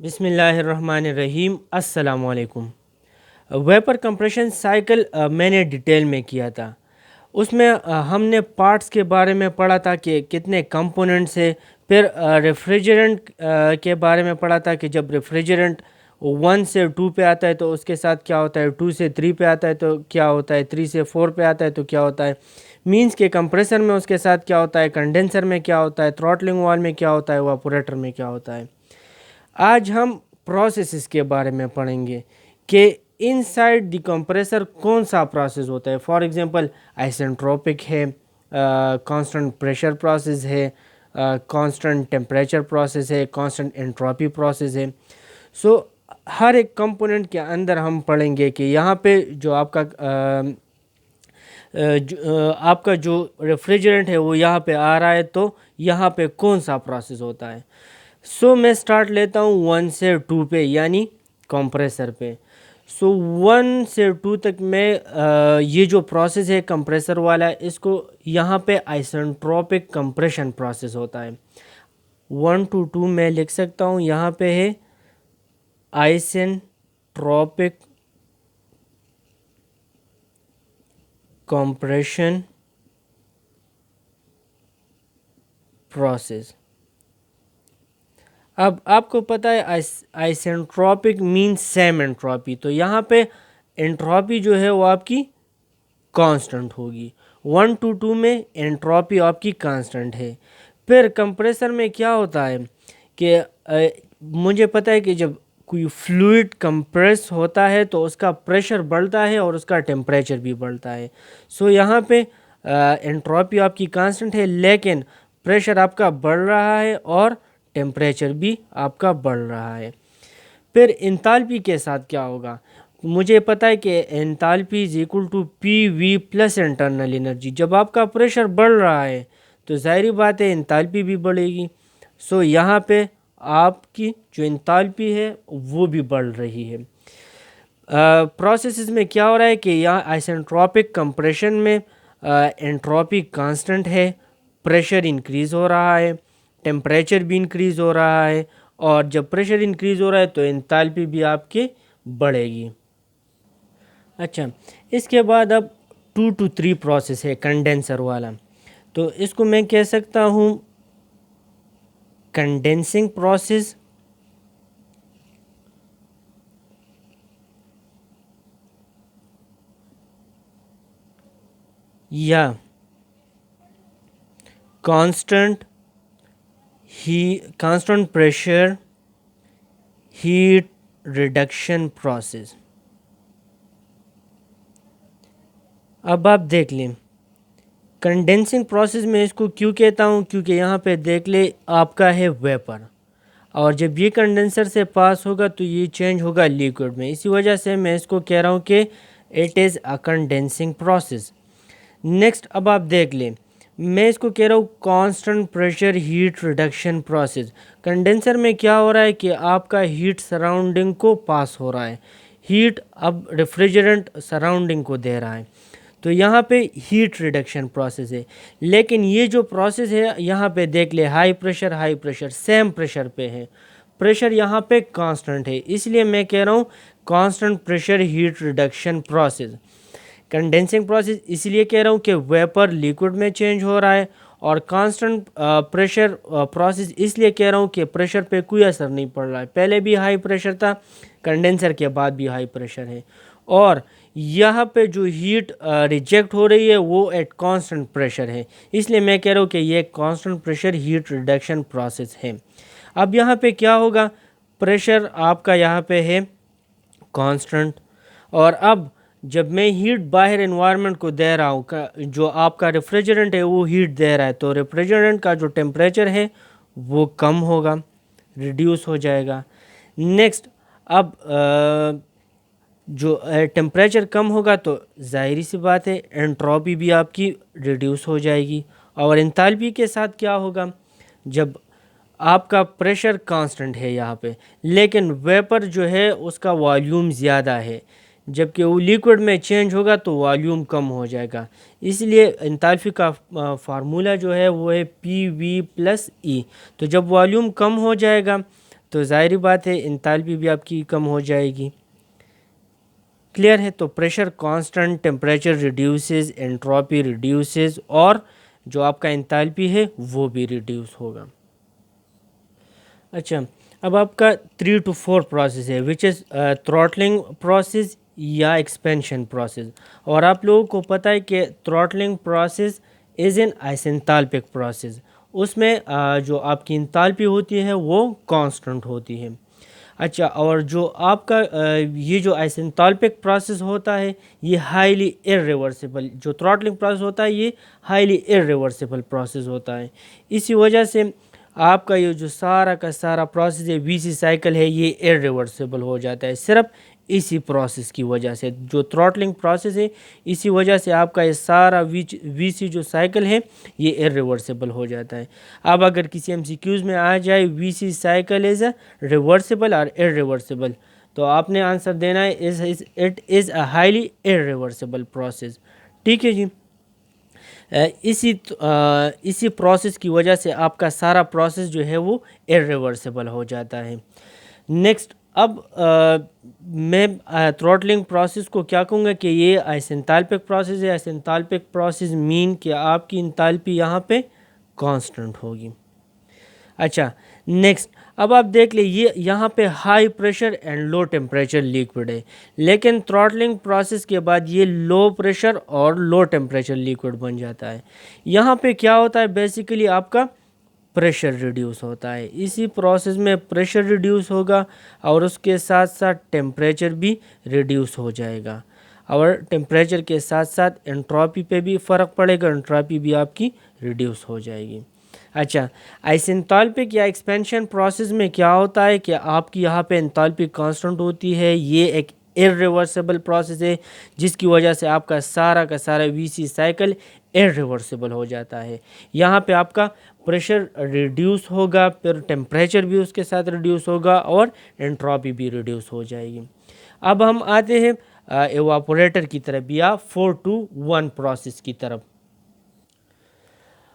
بسم اللہ الرحمن الرحیم، السلام علیکم۔ ویپر کمپریشن سائیکل میں نے ڈیٹیل میں کیا تھا۔ اس میں ہم نے پارٹس کے بارے میں پڑھا تھا کہ کتنے کمپوننٹس ہے، پھر ریفریجرنٹ کے بارے میں پڑھا تھا کہ جب ریفریجرنٹ 1 سے 2 پہ آتا ہے تو اس کے ساتھ کیا ہوتا ہے، 2 سے 3 پہ آتا ہے تو کیا ہوتا ہے، 3 سے 4 پہ آتا ہے تو کیا ہوتا ہے، مینز کے کمپریسر میں اس کے ساتھ کیا ہوتا ہے، کنڈینسر میں کیا ہوتا ہے، تھروٹلنگ وال میں کیا ہوتا ہے، ایواپوریٹر میں کیا ہوتا ہے۔ آج ہم پروسیسز کے بارے میں پڑھیں گے کہ ان سائڈ دی کمپریسر کون سا پروسیس ہوتا ہے۔ فار ایگزامپل آئسنٹروپک ہے، کانسٹنٹ پریشر پروسیس ہے، کانسٹنٹ ٹیمپریچر پروسیس ہے، کانسٹنٹ انٹروپی پروسیس ہے۔ سو ہر ایک کمپوننٹ کے اندر ہم پڑھیں گے کہ یہاں پہ جو آپ کا جو ریفریجرنٹ ہے وہ یہاں پہ آ رہا ہے تو یہاں پہ کون سا پروسیس ہوتا ہے۔ سو میں سٹارٹ لیتا ہوں 1 سے 2 پہ، یعنی کمپریسر پہ۔ سو 1 سے 2 تک میں یہ جو پروسیس ہے کمپریسر والا، اس کو یہاں پہ آئسنٹروپک کمپریشن پروسیس ہوتا ہے۔ 1 to 2 میں لکھ سکتا ہوں، یہاں پہ ہے آئسنٹروپک کمپریشن پروسیس۔ اب آپ کو پتہ ہے آئسنٹروپک مینس سیم انٹروپی، تو یہاں پہ انٹروپی جو ہے وہ آپ کی کانسٹنٹ ہوگی۔ 1 to 2 میں انٹروپی آپ کی کانسٹنٹ ہے۔ پھر کمپریسر میں کیا ہوتا ہے کہ مجھے پتہ ہے کہ جب کوئی فلوئڈ کمپریس ہوتا ہے تو اس کا پریشر بڑھتا ہے اور اس کا ٹیمپریچر بھی بڑھتا ہے۔ سو یہاں پہ انٹروپی آپ کی کانسٹنٹ ہے، لیکن پریشر آپ کا بڑھ رہا ہے اور ٹیمپریچر بھی آپ کا بڑھ رہا ہے۔ پھر انتالپی کے ساتھ کیا ہوگا، مجھے پتہ ہے کہ enthalpy is equal to P V plus internal energy. جب آپ کا پریشر بڑھ رہا ہے تو ظاہری بات ہے انتالپی بھی بڑھے گی۔ سو یہاں پہ آپ کی جو انتالپی ہے وہ بھی بڑھ رہی ہے۔ پروسیسز میں کیا ہو رہا ہے کہ یہاں آئسنٹروپک کمپریشن میں انٹروپی کانسٹنٹ ہے، پریشر انکریز ہو رہا ہے، ٹیمپریچر بھی انکریز ہو رہا ہے، اور جب پریشر انکریز ہو رہا ہے تو انتالپی بھی آپ کی بڑھے گی۔ اچھا، اس کے بعد اب 2 to 3 پروسیس ہے کنڈینسر والا، تو اس کو میں کہہ سکتا ہوں کنڈینسنگ پروسیس یا constant pressure heat reduction process. اب آپ دیکھ لیں کنڈینسنگ پروسیس میں اس کو کیوں کہتا ہوں، کیونکہ یہاں پہ دیکھ لیں آپ کا ہے ویپر، اور جب یہ کنڈینسر سے پاس ہوگا تو یہ چینج ہوگا لیکوڈ میں، اسی وجہ سے میں اس کو کہہ رہا ہوں کہ it is a condensing process. Next اب آپ دیکھ لیں، میں اس کو کہہ رہا ہوں constant pressure heat reduction process. Condenser میں کیا ہو رہا ہے کہ آپ کا ہیٹ سراؤنڈنگ کو پاس ہو رہا ہے، ہیٹ اب ریفریجرنٹ سراؤنڈنگ کو دے رہا ہے، تو یہاں پہ ہیٹ ریڈکشن پروسیس ہے۔ لیکن یہ جو پروسیس ہے یہاں پہ دیکھ لیں ہائی پریشر سیم پریشر پہ ہے، پریشر یہاں پہ کانسٹنٹ ہے، اس لیے میں کہہ رہا ہوں constant pressure heat reduction process. Condensing process اس لیے کہہ رہا ہوں کہ ویپر لیکوڈ میں چینج ہو رہا ہے، اور کانسٹنٹ پریشر پروسیس اس لیے کہہ رہا ہوں کہ پریشر پہ کوئی اثر نہیں پڑ رہا ہے، پہلے بھی ہائی پریشر تھا، کنڈینسر کے بعد بھی ہائی پریشر ہے، اور یہاں پہ جو ہیٹ ریجیکٹ ہو رہی ہے وہ ایٹ کانسٹنٹ پریشر ہے، اس لیے میں کہہ رہا ہوں کہ یہ constant pressure heat reduction process ہے۔ اب یہاں پہ کیا ہوگا، پریشر آپ کا یہاں پہ ہے کانسٹنٹ، اور اب جب میں ہیٹ باہر انوائرمنٹ کو دے رہا ہوں، جو آپ کا ریفریجرنٹ ہے وہ ہیٹ دے رہا ہے، تو ریفریجرنٹ کا جو ٹیمپریچر ہے وہ کم ہوگا، ریڈیوس ہو جائے گا۔ نیکسٹ اب جو ٹیمپریچر کم ہوگا تو ظاہری سی بات ہے انٹروپی بھی آپ کی ریڈیوس ہو جائے گی، اور انتالپی کے ساتھ کیا ہوگا، جب آپ کا پریشر کانسٹنٹ ہے یہاں پہ، لیکن ویپر جو ہے اس کا والیوم زیادہ ہے، جبکہ وہ لیکوڈ میں چینج ہوگا تو والیوم کم ہو جائے گا، اس لیے انتالپی کا فارمولہ جو ہے وہ ہے پی وی پلس ای۔ تو جب والیوم کم ہو جائے گا تو ظاہری بات ہے انتھالپی بھی آپ کی کم ہو جائے گی. کلیئر ہے؟ تو pressure constant, temperature reduces, entropy reduces, اور جو آپ کا انتھالپی ہے وہ بھی ریڈیوس ہوگا. اچھا، اب آپ کا 3 to 4 پروسیس ہے وچ از تھروٹلنگ پروسیس یا ایکسپینشن پروسیس. اور آپ لوگوں کو پتہ ہے کہ تھروٹلنگ پروسیس از این آئسنتھالپک پروسیس. اس میں جو آپ کی انتھالپی ہوتی ہے وہ کانسٹنٹ ہوتی ہے. اچھا، اور جو آپ کا یہ جو آئسنتھالپک پروسیس ہوتا ہے یہ ہائیلی ارریورسیبل، جو تھروٹلنگ پروسیس ہوتا ہے یہ ہائیلی ارریورسیبل پروسیس ہوتا ہے. اسی وجہ سے آپ کا یہ جو سارا کا سارا پروسیس ہے وی سی سائیکل ہے یہ ارریورسیبل ہو جاتا ہے صرف اسی پروسیس کی وجہ سے. جو تھروٹلنگ پروسیس ہے اسی وجہ سے آپ کا یہ سارا وی سی جو سائیکل ہے یہ ارریورسیبل ہو جاتا ہے. اب اگر کسی ایم سی کیوز میں آ جائے وی سی سائیکل از ریورسیبل اور ارریورسیبل، تو آپ نے آنسر دینا ہے it is a highly irreversible process. ٹھیک ہے جی. اسی پروسیس کی وجہ سے آپ کا سارا پروسیس جو ہے وہ ارریورسیبل ہو جاتا ہے. نیکسٹ، اب میں تھروٹلنگ پروسیس کو کیا کہوں گا کہ یہ آئسنتھالپک پروسیس ہے. آئسنتھالپک پروسیس مین کہ آپ کی انتھالپی یہاں پہ کانسٹنٹ ہوگی. اچھا، نیکسٹ اب آپ دیکھ لیں یہ یہاں پہ high pressure and low temperature liquid ہے، لیکن تھروٹلنگ پروسیس کے بعد یہ لو پریشر اور لو ٹیمپریچر لیکوڈ بن جاتا ہے. یہاں پہ کیا ہوتا ہے بیسیکلی آپ کا پریشر ریڈیوس ہوتا ہے. اسی پروسیس میں پریشر ریڈیوس ہوگا اور اس کے ساتھ ساتھ ٹیمپریچر بھی ریڈیوس ہو جائے گا، اور ٹیمپریچر کے ساتھ ساتھ انٹروپی پہ بھی فرق پڑے گا، انٹروپی بھی آپ کی ریڈیوس ہو جائے گی. اچھا، آئسنتھالپک یا ایکسپینشن پروسیس میں کیا ہوتا ہے کہ آپ کی یہاں پہ انتھالپی کانسٹنٹ ہوتی ہے. یہ ایک ارریورسیبل پروسیس ہے جس کی وجہ سے آپ کا سارا وی سی سائیکل ارریورسیبل ہو جاتا ہے. یہاں پہ آپ کا پریشر ریڈیوس ہوگا، پھر ٹیمپریچر بھی اس کے ساتھ ریڈیوس ہوگا اور انٹروپی بھی ریڈیوس ہو جائے گی. اب ہم آتے ہیں ایواپوریٹر کی طرف یا 4 to 1 پروسیس کی طرف.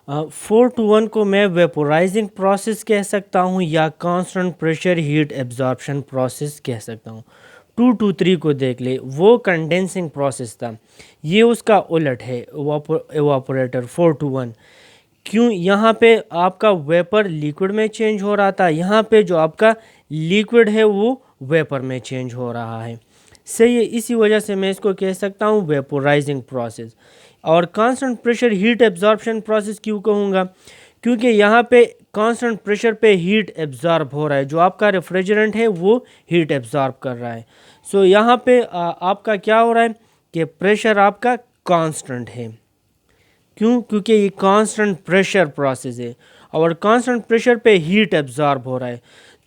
4 to 1 کو میں ویپورائزنگ پروسیس کہہ سکتا ہوں یا constant pressure heat absorption process کہہ سکتا ہوں. 2 to 3 کو دیکھ لے، وہ کنڈینسنگ پروسیس تھا، یہ اس کا الٹ ہے ایواپوریٹر 4 to 1. کیوں؟ یہاں پہ آپ کا ویپر لیکوڈ میں چینج ہو رہا تھا، یہاں پہ جو آپ کا لیکوڈ ہے وہ ویپر میں چینج ہو رہا ہے. صحیح ہے، اسی وجہ سے میں اس کو کہہ سکتا ہوں ویپورائزنگ پروسیس. اور constant pressure heat absorption process کیوں کہوں گا؟ کیونکہ یہاں پہ کانسٹنٹ پریشر پہ ہیٹ ایبزارب ہو رہا ہے، جو آپ کا ریفریجرنٹ ہے وہ ہیٹ ایبزارب کر رہا ہے. سو یہاں پہ آپ کا کیا ہو رہا ہے کہ پریشر آپ کا کانسٹنٹ ہے. کیوں؟ کیونکہ یہ کانسٹنٹ پریشر پروسیس ہے اور کانسٹنٹ پریشر پہ ہیٹ ایبزارب ہو رہا ہے.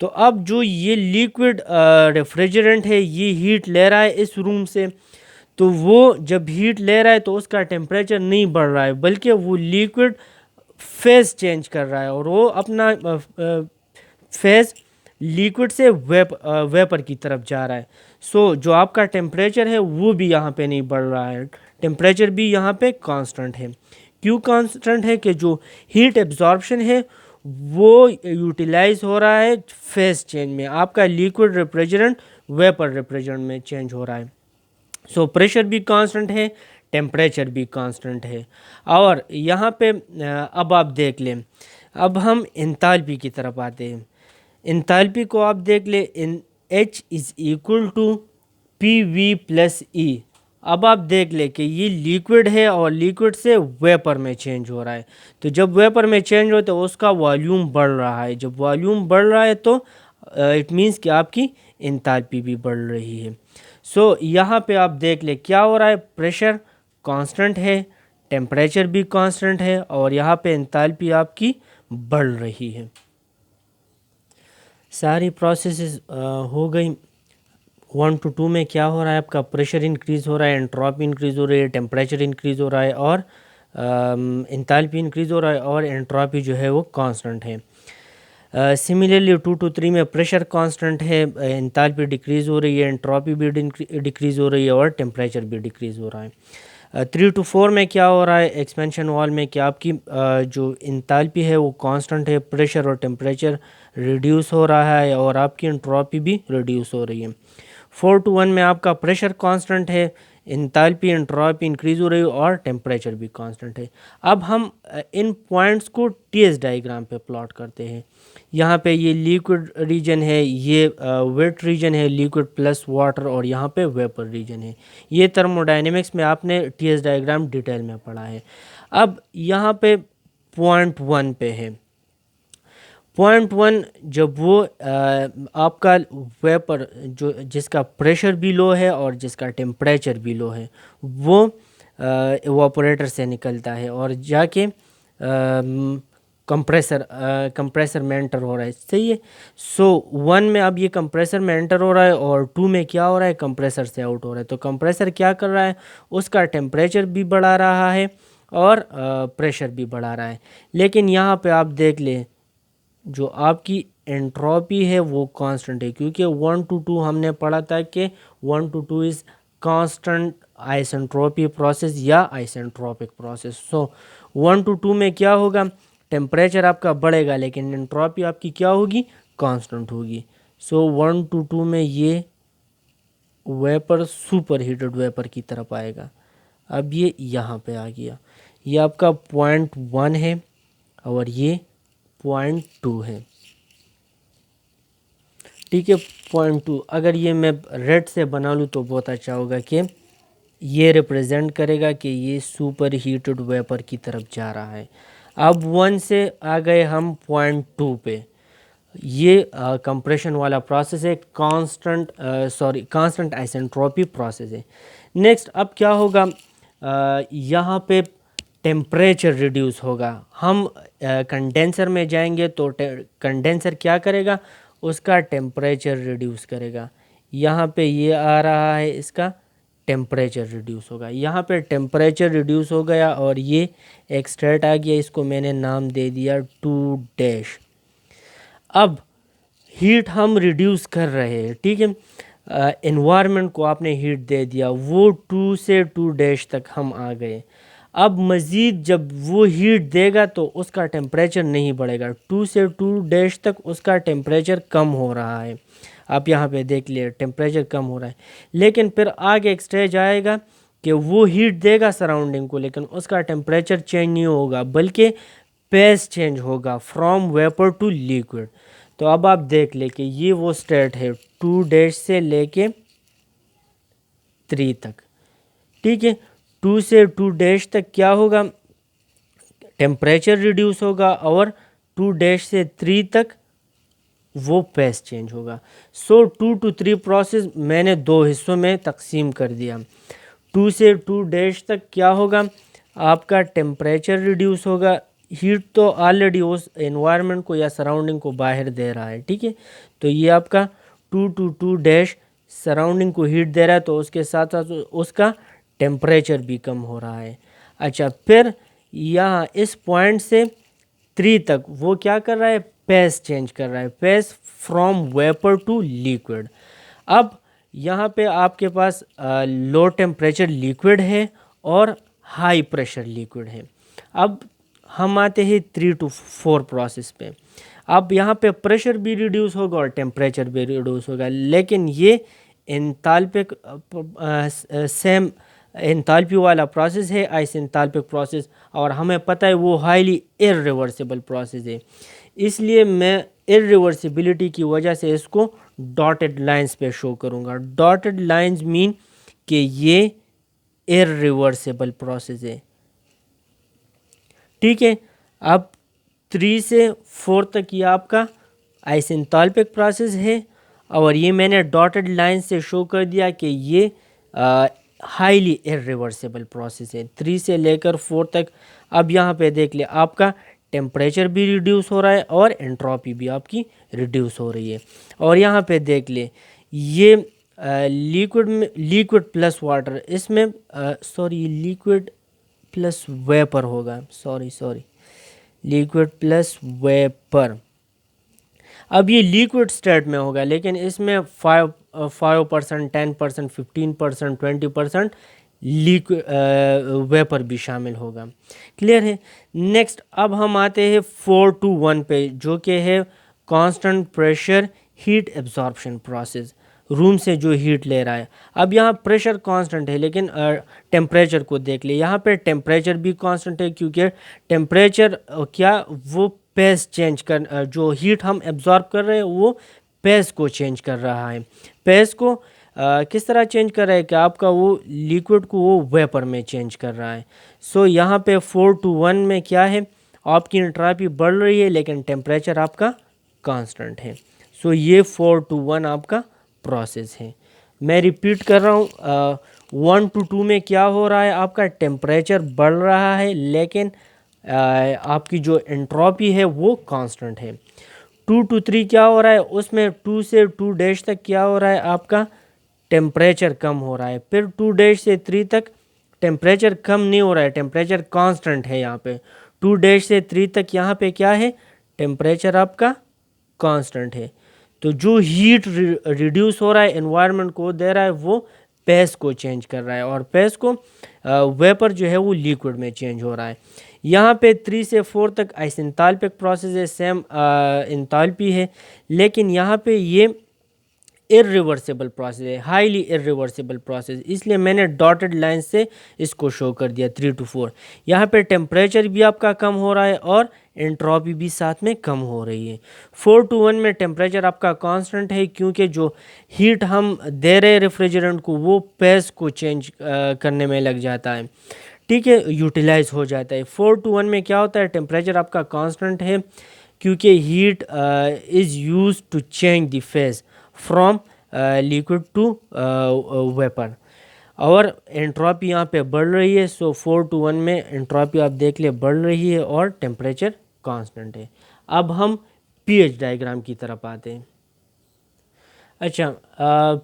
تو اب جو یہ لیکوڈ ریفریجرنٹ ہے یہ ہیٹ لے رہا ہے اس روم سے، تو وہ جب ہیٹ لے رہا ہے تو اس کا ٹیمپریچر نہیں بڑھ رہا ہے بلکہ وہ لیکوڈ فیز چینج کر رہا ہے اور وہ اپنا فیز لیکوڈ سے ویپر کی طرف جا رہا ہے. سو جو آپ کا ٹیمپریچر ہے وہ بھی یہاں پہ نہیں بڑھ رہا ہے، ٹیمپریچر بھی یہاں پہ کانسٹنٹ ہے. کیوں کانسٹنٹ ہے؟ کہ جو ہیٹ ایبزارپشن ہے وہ یوٹیلائز ہو رہا ہے فیز چینج میں، آپ کا لیکوڈ ریفریجرنٹ ویپر ریفریجرنٹ میں چینج ہو رہا ہے. سو پریشر بھی کانسٹنٹ ہے، ٹیمپریچر بھی کانسٹنٹ ہے. اور یہاں پہ اب آپ دیکھ لیں، اب ہم انتھالپی کی طرف آتے ہیں. انتھالپی کو آپ دیکھ لیں، H is equal to P V plus E. اب آپ دیکھ لیں کہ یہ لیکوڈ ہے اور لیکوڈ سے ویپر میں چینج ہو رہا ہے. تو جب ویپر میں چینج ہوتا ہے اس کا والیوم بڑھ رہا ہے، جب والیوم بڑھ رہا ہے تو اٹ مینس کہ آپ کی انتھالپی بھی بڑھ رہی ہے. سو یہاں پہ آپ دیکھ لیں کیا ہو رہا ہے، پریشر کانسٹنٹ ہے، ٹیمپریچر بھی کانسٹنٹ ہے اور یہاں پہ انتھالپی آپ کی بڑھ رہی ہے. ساری پروسیسز ہو گئی. 1 to 2 میں کیا ہو رہا ہے، آپ کا پریشر انکریز ہو رہا ہے، انٹروپی انکریز ہو رہی ہے، ٹیمپریچر انکریز ہو رہا ہے اور انتھالپی انکریز ہو رہا ہے اور انٹروپی جو ہے وہ کانسٹنٹ ہے. سملرلی 2 to 3 میں پریشر کانسٹنٹ ہے، انتھالپی ڈیکریز ہو رہی ہے، انٹروپی بھی ڈیکریز ہو رہی ہے اور ٹیمپریچر بھی ڈیکریز ہو رہا ہے. 3 to 4 میں کیا ہو رہا ہے ایکسپینشن وال میں کہ آپ کی جو انتھالپی ہے وہ کانسٹنٹ ہے، پریشر اور ٹیمپریچر ریڈیوس ہو رہا ہے اور آپ کی انٹروپی بھی ریڈیوس ہو رہی ہے. 4:1 میں آپ کا پریشر کانسٹنٹ ہے, انتھالپی انٹروپی انکریز ہو رہی ہے اور ٹیمپریچر بھی کانسٹنٹ ہے. اب ہم ان پوائنٹس کو ٹی ایس ڈائیگرام پہ پلاٹ کرتے ہیں. یہاں پہ یہ لیکوڈ ریجن ہے, یہ ویٹ ریجن ہے, لیکوڈ پلس واٹر, اور یہاں پہ ویپر ریجن ہے. یہ تھرموڈائنمکس میں آپ نے ٹی ایس ڈائیگرام ڈیٹیل میں پڑھا ہے. اب یہاں پہ پوائنٹ 1 پہ ہے. پوائنٹ 1 جب وہ آپ کا ویپر جس کا پریشر بھی لو ہے اور جس کا ٹیمپریچر بھی لو ہے, وہ ایواپوریٹر سے نکلتا ہے اور جا کے کمپریسر میں انٹر ہو رہا ہے. صحیح ہے. سو 1 میں اب یہ کمپریسر میں انٹر ہو رہا ہے اور 2 میں کیا ہو رہا ہے, کمپریسر سے آؤٹ ہو رہا ہے. تو کمپریسر کیا کر رہا ہے, اس کا ٹیمپریچر بھی بڑھا رہا ہے اور پریشر بھی بڑھا رہا ہے. لیکن یہاں پہ آپ دیکھ لیں جو آپ کی انٹروپی ہے وہ کانسٹنٹ ہے, کیونکہ 1 to 2 ہم نے پڑھا تھا کہ 1 to 2 از کانسٹنٹ آئسنٹروپی پروسیس یا آئسنٹروپک پروسیس. سو 1 to 2 میں کیا ہوگا, ٹیمپریچر آپ کا بڑھے گا لیکن انٹروپی آپ کی کیا ہوگی, کانسٹنٹ ہوگی. سو 1 to 2 میں یہ ویپر سپر ہیٹڈ ویپر کی طرف آئے گا. اب یہ یہاں پہ آ گیا, یہ آپ کا پوائنٹ 1 ہے اور یہ پوائنٹ 2 ہے. ٹھیک ہے. پوائنٹ 2 اگر یہ میں ریڈ سے بنا لوں تو بہت اچھا ہوگا کہ یہ ریپرزینٹ کرے گا کہ یہ سپر ہیٹڈ ویپر کی طرف جا رہا ہے. اب 1 سے آ گئے ہم پوائنٹ 2 پہ. یہ کمپریشن والا پروسیس ہے, کانسٹنٹ آئسنٹروپی پروسیس ہے. نیکسٹ اب کیا ہوگا, یہاں پہ ٹیمپریچر ریڈیوس ہوگا. ہم کنڈینسر میں جائیں گے تو کنڈینسر کیا کرے گا, اس کا ٹیمپریچر ریڈیوس کرے گا. یہاں پہ یہ آ رہا ہے, اس کا ٹیمپریچر ریڈیوس ہوگا. یہاں پہ ٹیمپریچر ریڈیوس ہو گیا اور یہ ایک اسٹیٹ آ گیا, اس کو میں نے نام دے دیا 2 ڈیش. اب ہیٹ ہم ریڈیوس کر رہے ہیں, ٹھیک ہے. انوائرمنٹ کو آپ نے ہیٹ دے دیا, وہ 2 سے 2 ڈیش تک ہم آ گئے. اب مزید جب وہ ہیٹ دے گا تو اس کا ٹیمپریچر نہیں بڑھے گا, 2 سے 2 ڈیش تک اس کا ٹیمپریچر کم ہو رہا ہے. آپ یہاں پہ دیکھ لیے ٹیمپریچر کم ہو رہا ہے. لیکن پھر آگے ایک سٹیج آئے گا کہ وہ ہیٹ دے گا سراؤنڈنگ کو, لیکن اس کا ٹیمپریچر چینج نہیں ہوگا بلکہ پیس چینج ہوگا فرام ویپر ٹو لیکوڈ. تو اب آپ دیکھ لیں کہ یہ وہ سٹیٹ ہے 2 ڈیش سے لے کے 3 تک. ٹھیک ہے. 2 سے 2 ڈیش تک کیا ہوگا, ٹیمپریچر ریڈیوس ہوگا اور 2 ڈیش سے 3 تک وہ پیس چینج ہوگا. سو 2 to 3 پروسیس میں نے 2 حصوں میں تقسیم کر دیا. 2 سے 2 ڈیش تک کیا ہوگا, آپ کا ٹیمپریچر ریڈیوس ہوگا. ہیٹ تو آلریڈی اس انوائرمنٹ کو یا سراؤنڈنگ کو باہر دے رہا ہے, ٹھیک ہے. تو یہ آپ کا 2 to 2 ڈیش سراؤنڈنگ کو ہیٹ دے رہا ہے, تو اس کے ساتھ ساتھ اس کا ٹیمپریچر بھی کم ہو رہا ہے. اچھا, پھر یہاں اس پوائنٹ سے 3 تک وہ کیا کر رہا ہے, پیس چینج کر رہا ہے, پیس فرام ویپر ٹو لیکوڈ. اب یہاں پہ آپ کے پاس لو ٹیمپریچر لیکوڈ ہے اور ہائی پریشر لیکوڈ ہے. اب ہم آتے ہیں 3 to 4 پروسیس پہ. اب یہاں پہ پریشر بھی ریڈیوس ہوگا اور ٹیمپریچر بھی ریڈیوس ہوگا, لیکن یہ انتھالپک سیم انتھالپی والا پروسیس ہے, آئس انتھالپک پروسیس, اور ہمیں پتہ ہے وہ ہائیلی ارریورسیبل پروسیس ہے. اس لیے میں ارریورسیبلٹی کی وجہ سے اس کو ڈاٹڈ لائنز پہ شو کروں گا. ڈاٹڈ لائنز مین کہ یہ ارریورسیبل پروسیس ہے. ٹھیک ہے. اب 3 سے 4 تک یہ آپ کا آئس انتھالپک پروسیس ہے, اور یہ میں نے ڈاٹڈ لائن سے شو کر دیا کہ یہ ہائیلی ارریورسیبل پروسیس ہے 3 سے لے کر 4 تک. اب یہاں پہ دیکھ لیں آپ کا ٹیمپریچر بھی ریڈیوس ہو رہا ہے اور انٹروپی بھی آپ کی ریڈیوس ہو رہی ہے. اور یہاں پہ دیکھ لیں یہ لیکوڈ پلس واٹر, اس میں لیکوڈ پلس ویپر ہوگا, لیکوڈ پلس ویپر. اب یہ لیکوڈ سٹیٹ میں ہوگا, لیکن اس میں 5%, 10%, 15%, 20% ویپر بھی شامل ہوگا. کلیئر ہے. نیکسٹ اب ہم آتے ہیں 4 to 1 پہ, جو کہ ہے constant pressure heat absorption process, room سے جو ہیٹ لے رہا ہے. اب یہاں پریشر کانسٹنٹ ہے لیکن ٹیمپریچر کو دیکھ لیں. یہاں پہ ٹیمپریچر بھی کانسٹنٹ ہے کیونکہ ٹیمپریچر کیا وہ پیس چینج کر، جو ہیٹ ہم ایبزارب کر رہے ہیں وہ پیس کو چینج کر رہا ہے. پیس کو کس طرح چینج کر رہا ہے کہ آپ کا وہ لیکوڈ کو وہ ویپر میں چینج کر رہا ہے. سو یہاں پہ 4:1 میں کیا ہے، آپ کی انٹراپی بڑھ رہی ہے لیکن ٹیمپریچر آپ کا کانسٹنٹ ہے. سو یہ 4:1 آپ کا پروسیس ہے. میں ریپیٹ کر رہا ہوں، 1 to 2 میں کیا ہو رہا ہے، آپ کا ٹیمپریچر بڑھ رہا ہے لیکن آپ کی جو انٹروپی ہے وہ کانسٹنٹ ہے. 2 to 3 کیا ہو رہا ہے، اس میں 2 سے 2' تک کیا ہو رہا ہے، آپ کا ٹیمپریچر کم ہو رہا ہے. پھر 2' سے 3 تک ٹیمپریچر کم نہیں ہو رہا ہے، ٹیمپریچر کانسٹنٹ ہے. یہاں پہ 2' سے 3 تک یہاں پہ کیا ہے، ٹیمپریچر آپ کا کانسٹنٹ ہے. تو جو ہیٹ ریڈیوس ہو رہا ہے انوائرمنٹ کو دے رہا ہے وہ پیس کو چینج کر رہا ہے، اور پیس کو ویپر جو ہے وہ لیکوڈ میں چینج ہو رہا ہے. یہاں پہ 3 سے 4 تک آئسنتھالپک پروسیس ہے، سیم انتھالپی ہے، لیکن یہاں پہ یہ irreversible پروسیس ہے، ہائیلی irreversible پروسیس. اس لیے میں نے ڈاٹڈ لائن سے اس کو شو کر دیا 3 to 4. یہاں پہ ٹیمپریچر بھی آپ کا کم ہو رہا ہے اور انٹروپی بھی ساتھ میں کم ہو رہی ہے. 4:1 میں ٹیمپریچر آپ کا کانسٹنٹ ہے کیونکہ جو ہیٹ ہم دے رہے ریفریجرنٹ کو وہ پیس کو چینج کرنے میں لگ جاتا ہے، ٹھیک ہے، یوٹیلائز ہو جاتا ہے. 4:1 میں کیا ہوتا ہے، ٹیمپریچر آپ کا کانسٹنٹ ہے کیونکہ heat is used to change the phase from liquid to vapour, اور انٹروپی یہاں پہ بڑھ رہی ہے. سو 4:1 میں انٹروپی آپ دیکھ لیں بڑھ رہی ہے اور ٹیمپریچر کانسٹنٹ ہے. اب ہم پی ایچ ڈائیگرام کی طرف آتے ہیں. اچھا،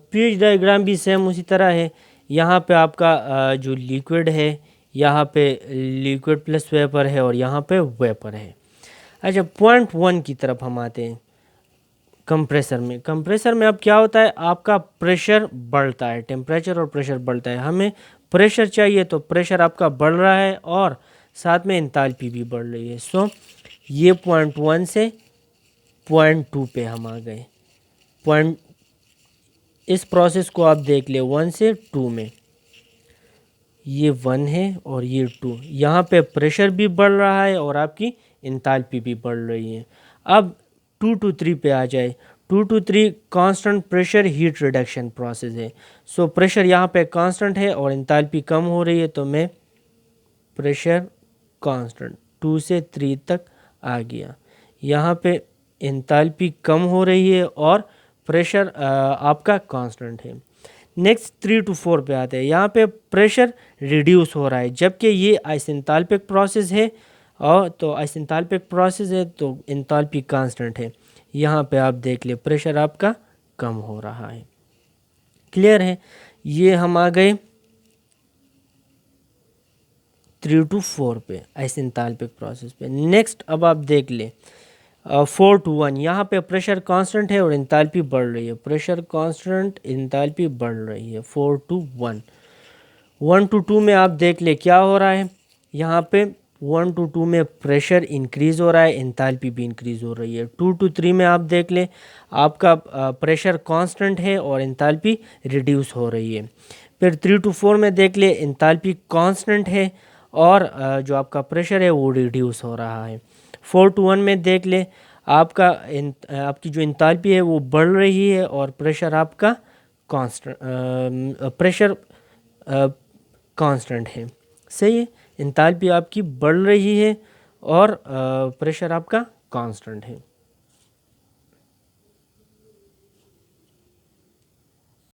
پی ایچ ڈائیگرام بھی سیم اسی طرح ہے. یہاں پہ آپ کا جو لیکوڈ ہے، یہاں پہ لیکوڈ پلس ویپر ہے اور یہاں پہ ویپر ہے. اچھا، 0.1 کی طرف ہم آتے ہیں. کمپریسر میں اب کیا ہوتا ہے، آپ کا پریشر بڑھتا ہے، ٹیمپریچر اور پریشر بڑھتا ہے. ہمیں پریشر چاہیے تو پریشر آپ کا بڑھ رہا ہے اور ساتھ میں انتھالپی بھی بڑھ رہی ہے. سو یہ 0.1 سے 0.2 پہ ہم آ گئے. اس پروسیس کو آپ دیکھ لیں 1 سے 2 میں، یہ 1 ہے اور یہ 2. یہاں پہ پریشر بھی بڑھ رہا ہے اور آپ کی انتھالپی بھی بڑھ رہی ہے. اب 2 to 3 پہ آ جائے. 2 to 3 constant pressure heat reduction process ہے. سو پریشر یہاں پہ کانسٹنٹ ہے اور انتھالپی کم ہو رہی ہے، تو میں پریشر کانسٹنٹ 2 سے 3 تک آ گیا. یہاں پہ انتھالپی کم ہو رہی ہے اور پریشر آپ کا کانسٹنٹ ہے. نیکسٹ 3 to 4 پہ آتے ہیں. یہاں پہ پریشر ریڈیوس ہو رہا ہے جبکہ یہ آئسنتھالپک پروسیس ہے، اور تو آئسنتھالپک پروسیس ہے تو انتھالپی کانسٹنٹ ہے. یہاں پہ آپ دیکھ لیں پریشر آپ کا کم ہو رہا ہے. کلیئر ہے؟ یہ ہم آ گئے 3 to 4 پہ، آئسنتھالپک پروسیس پہ. نیکسٹ اب آپ دیکھ لیں 4 to 1. یہاں پہ پریشر کانسٹنٹ ہے اور انتھالپی بڑھ رہی ہے. پریشر کانسٹنٹ، انتھالپی بڑھ رہی ہے. 4 to 1. 1 to 2 میں آپ دیکھ لیں کیا ہو رہا ہے. یہاں پہ 1 to 2 میں پریشر انکریز ہو رہا ہے، انتھالپی بھی انکریز ہو رہی ہے. 2 to 3 میں آپ دیکھ لیں آپ کا پریشر کانسٹنٹ ہے اور انتھالپی ریڈیوس ہو رہی ہے. پھر 3 to 4 میں دیکھ لیں انتھالپی کانسٹنٹ ہے اور جو آپ کا پریشر ہے وہ ریڈیوس ہو رہا ہے. 4 to 1 میں دیکھ لیں آپ کی جو انتھالپی ہے وہ بڑھ رہی ہے اور پریشر آپ کا کانسٹنٹ ہے. صحیح ہے، انتھالپی آپ کی بڑھ رہی ہے اور پریشر آپ کا کانسٹنٹ ہے.